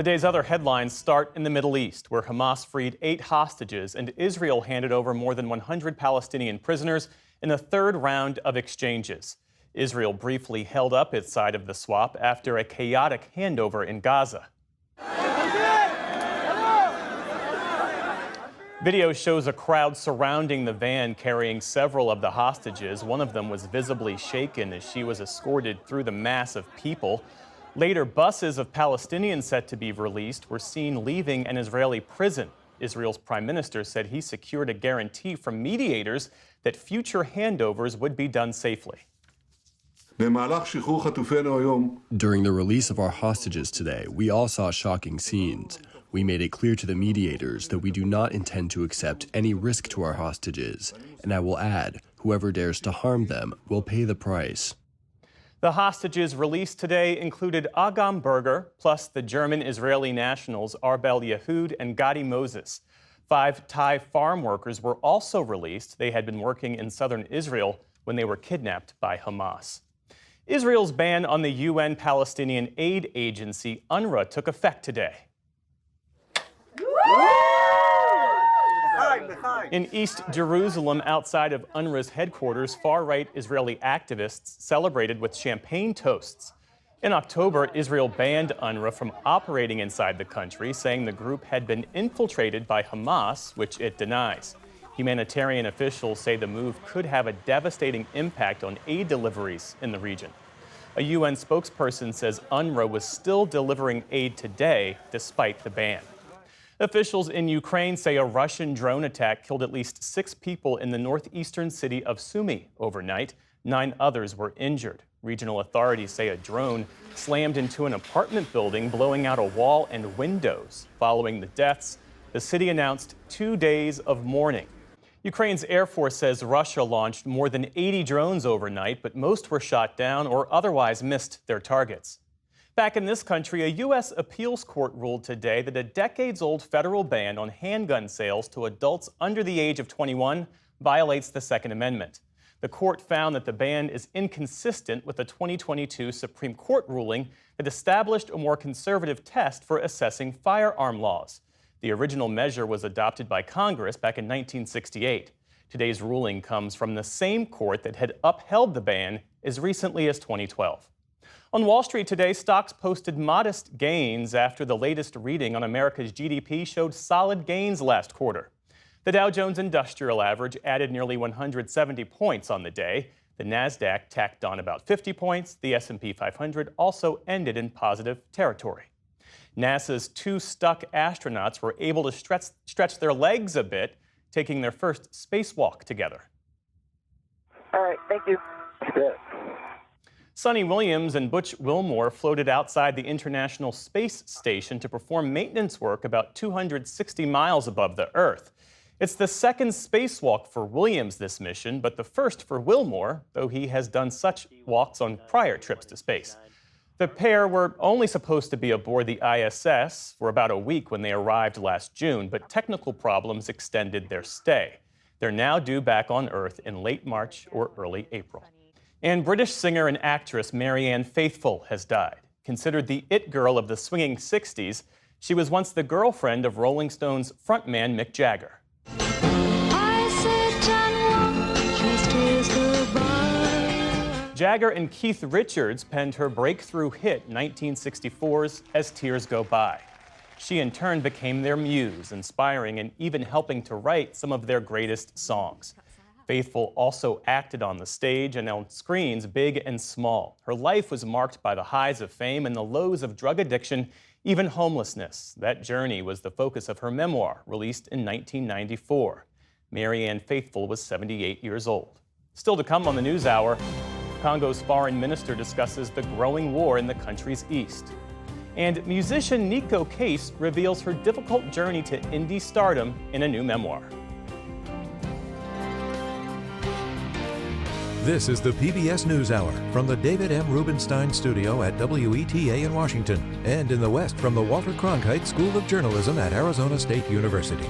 Today's other headlines start in the Middle East, where Hamas freed 8 hostages and Israel handed over more than 100 Palestinian prisoners in a third round of exchanges. Israel briefly held up its side of the swap after a chaotic handover in Gaza. Video shows a crowd surrounding the van carrying several of the hostages. One of them was visibly shaken as she was escorted through the mass of people. Later, buses of Palestinians set to be released were seen leaving an Israeli prison. Israel's prime minister said he secured a guarantee from mediators that future handovers would be done safely. During the release of our hostages today, we all saw shocking scenes. We made it clear to the mediators that we do not intend to accept any risk to our hostages. And I will add, whoever dares to harm them will pay the price. The hostages released today included Agam Berger, plus the German-Israeli nationals Arbel Yehud and Gadi Moses. 5 Thai farm workers were also released. They had been working in southern Israel when they were kidnapped by Hamas. Israel's ban on the UN Palestinian Aid Agency, UNRWA, took effect today. In East Jerusalem, outside of UNRWA's headquarters, far-right Israeli activists celebrated with champagne toasts. In October, Israel banned UNRWA from operating inside the country, saying the group had been infiltrated by Hamas, which it denies. Humanitarian officials say the move could have a devastating impact on aid deliveries in the region. A UN spokesperson says UNRWA was still delivering aid today, despite the ban. Officials in Ukraine say a Russian drone attack killed at least 6 people in the northeastern city of Sumy overnight. 9 others were injured. Regional authorities say a drone slammed into an apartment building, blowing out a wall and windows. Following the deaths, the city announced 2 days of mourning. Ukraine's Air Force says Russia launched more than 80 drones overnight, but most were shot down or otherwise missed their targets. Back in this country, a U.S. appeals court ruled today that a decades-old federal ban on handgun sales to adults under the age of 21 violates the Second Amendment. The court found that the ban is inconsistent with the 2022 Supreme Court ruling that established a more conservative test for assessing firearm laws. The original measure was adopted by Congress back in 1968. Today's ruling comes from the same court that had upheld the ban as recently as 2012. On Wall Street today, stocks posted modest gains after the latest reading on America's GDP showed solid gains last quarter. The Dow Jones Industrial Average added nearly 170 points on the day. The Nasdaq tacked on about 50 points. The S&P 500 also ended in positive territory. NASA's 2 stuck astronauts were able to stretch their legs a bit, taking their first spacewalk together. All right, thank you. Yeah. Sonny Williams and Butch Wilmore floated outside the International Space Station to perform maintenance work about 260 miles above the Earth. It's the second spacewalk for Williams this mission, but the first for Wilmore, though he has done such walks on prior trips to space. The pair were only supposed to be aboard the ISS for about a week when they arrived last June, but technical problems extended their stay. They're now due back on Earth in late March or early April. And British singer and actress Marianne Faithfull has died. Considered the it girl of the swinging 60s, she was once the girlfriend of Rolling Stones frontman Mick Jagger. Jagger and Keith Richards penned her breakthrough hit 1964's As Tears Go By. She in turn became their muse, inspiring and even helping to write some of their greatest songs. Faithfull also acted on the stage and on screens big and small. Her life was marked by the highs of fame and the lows of drug addiction, even homelessness. That journey was the focus of her memoir, released in 1994. Marianne Faithfull was 78 years old. Still to come on the NewsHour, Congo's foreign minister discusses the growing war in the country's east. And musician Nico Case reveals her difficult journey to indie stardom in a new memoir. This is the PBS NewsHour from the David M. Rubenstein Studio at WETA in Washington, and in the West from the Walter Cronkite School of Journalism at Arizona State University.